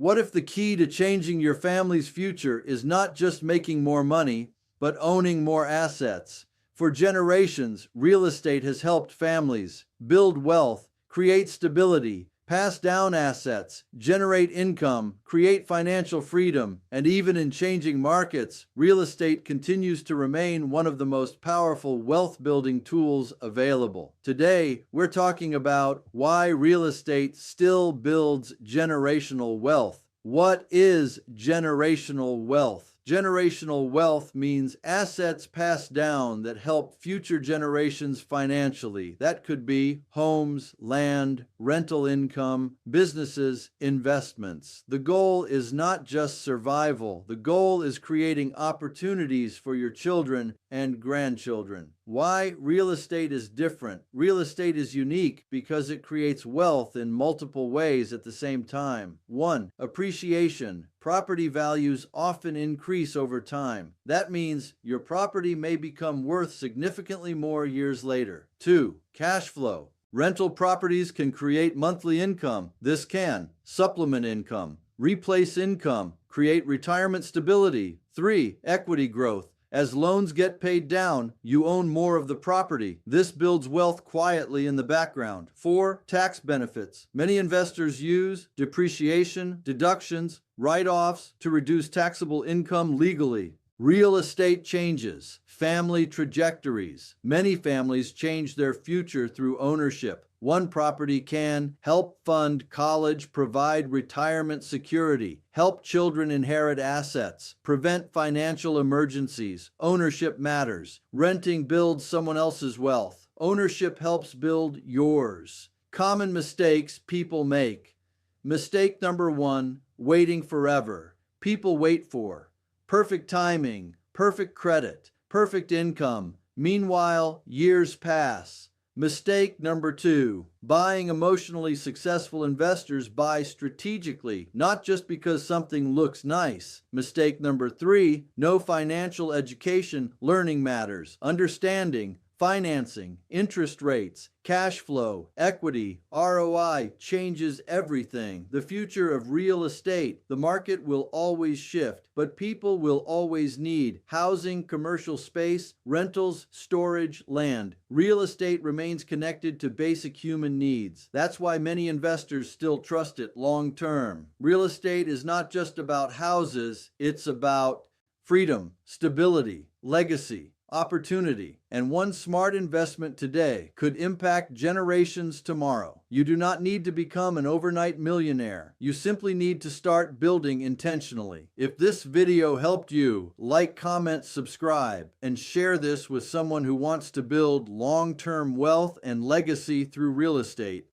What if the key to changing your family's future is not just making more money, but owning more assets? For generations, real estate has helped families build wealth, create stability, pass down assets, generate income, create financial freedom, and even in changing markets, real estate continues to remain one of the most powerful wealth-building tools available. Today, we're talking about why real estate still builds generational wealth. What is generational wealth? Generational wealth means assets passed down that help future generations financially. That could be homes, land, rental income, businesses, investments. The goal is not just survival. The goal is creating opportunities for your children and grandchildren. Why real estate is different? Real estate is unique because it creates wealth in multiple ways at the same time. 1. Appreciation. Property values often increase over time. That means your property may become worth significantly more years later. 2. Cash flow. Rental properties can create monthly income. This can supplement income, replace income, create retirement stability. 3. Equity growth. As loans get paid down, you own more of the property. This builds wealth quietly in the background. 4. Tax benefits. Many investors use depreciation, deductions, write-offs to reduce taxable income legally. Real estate changes family trajectories. Many families change their future through ownership. One property can help fund college, provide retirement security, help children inherit assets, prevent financial emergencies. Ownership matters. Renting builds someone else's wealth. Ownership helps build yours. Common mistakes people make. Mistake number 1, waiting forever. People wait for perfect timing, perfect credit, perfect income. Meanwhile, years pass. Mistake number 2, buying emotionally successful investors buy strategically, not just because something looks nice. Mistake number 3, no financial education. Learning matters. Understanding financing, interest rates, cash flow, equity, ROI changes everything. The future of real estate, the market will always shift, but people will always need housing, commercial space, rentals, storage, land. Real estate remains connected to basic human needs. That's why many investors still trust it long term. Real estate is not just about houses, it's about freedom, stability, legacy, opportunity, and one smart investment today could impact generations tomorrow. You do not need to become an overnight millionaire. You simply need to start building intentionally. If this video helped you, like, comment, subscribe, and share this with someone who wants to build long-term wealth and legacy through real estate.